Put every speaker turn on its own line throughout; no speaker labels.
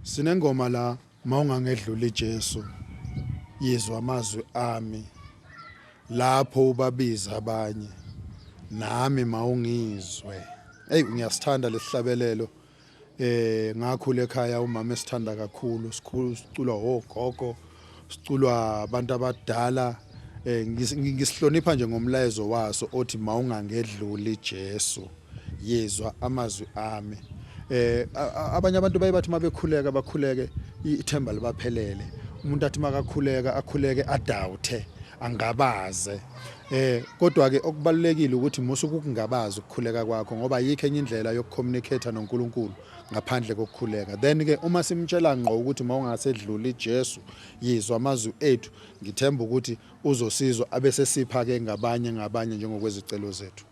Sinengoma la mawungangedlula iJesu yizwa amazwi ami lapho ubabiza abanye nami mawungizwe. Hey ngiyasithanda lesihlabelelo ngakhula ekhaya umama esithanda kakhulu siculwa ogogo siculwa abantu abadala ngisihlonipha nje ngomlayezo waso othi mawungangedlula iJesu yizwa amazwi ami. Abanye abantu bayibathi mabekhuleka bakhuleke ithemba libaphelele. Umuntu athi makakhuleka akhuleke adawuthe angabaze. Kodwa ke okubalulekile ukuthi musuku kungabazi ukukhuleka kwakho ngoba yikho enye indlela yokucommunicate noNkulunkulu ngaphandle kokukhuleka. Then ke uma simtshela ngqo ukuthi mawungasedlula iJesu yizwa amazwi ethu ngithemba ukuthi uzosizwa abese sipha ke ngabanye njengokwezicelo zethu.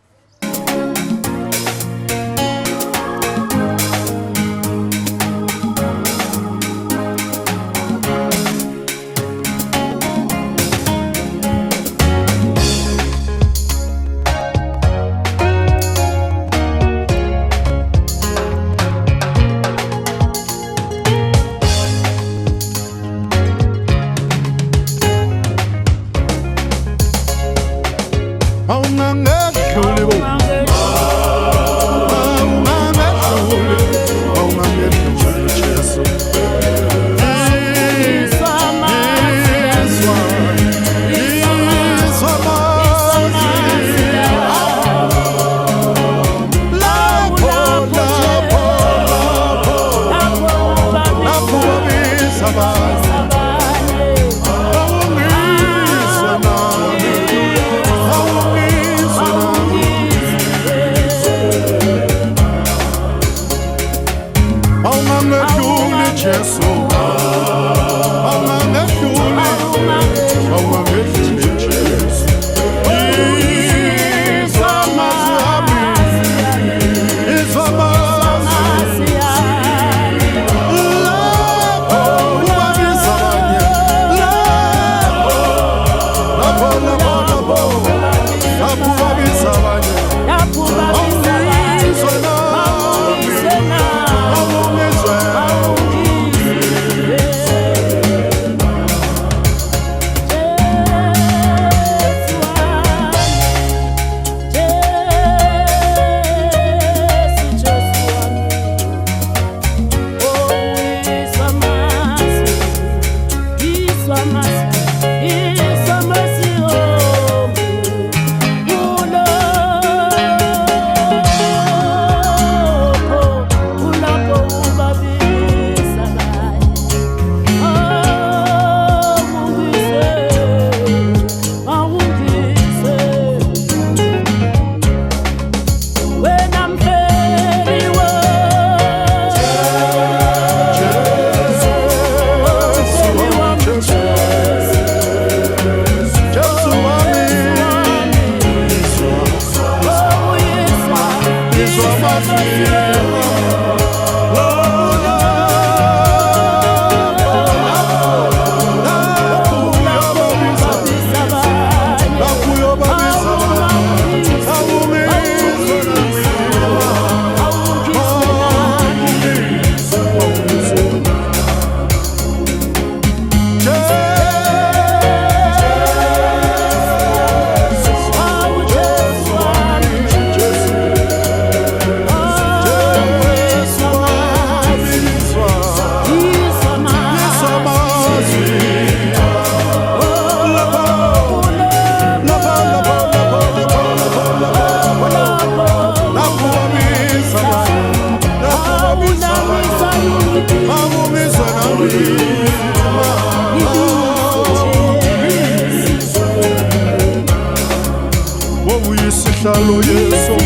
Sihlalo Yesu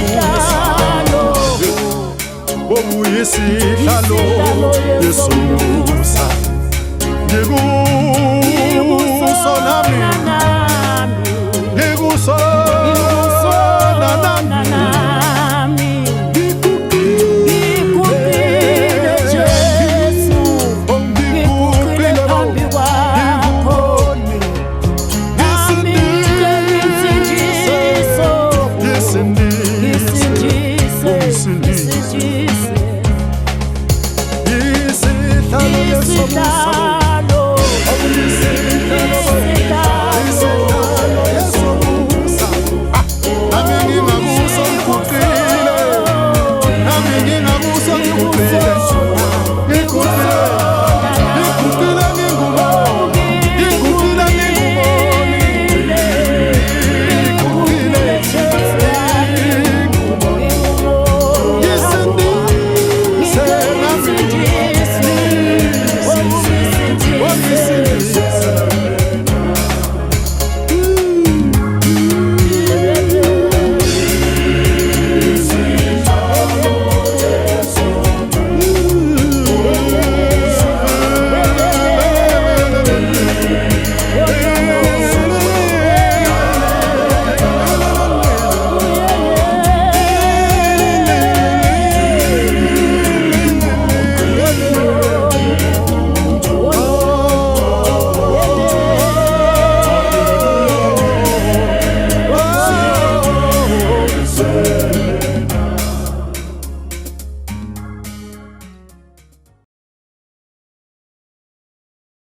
Sihlalo Yesu Musa Ngikusona mina Ngikusona nami Ngikupile Jesu Ngikupile phambi kwakho Nami Ngisindise Ubuso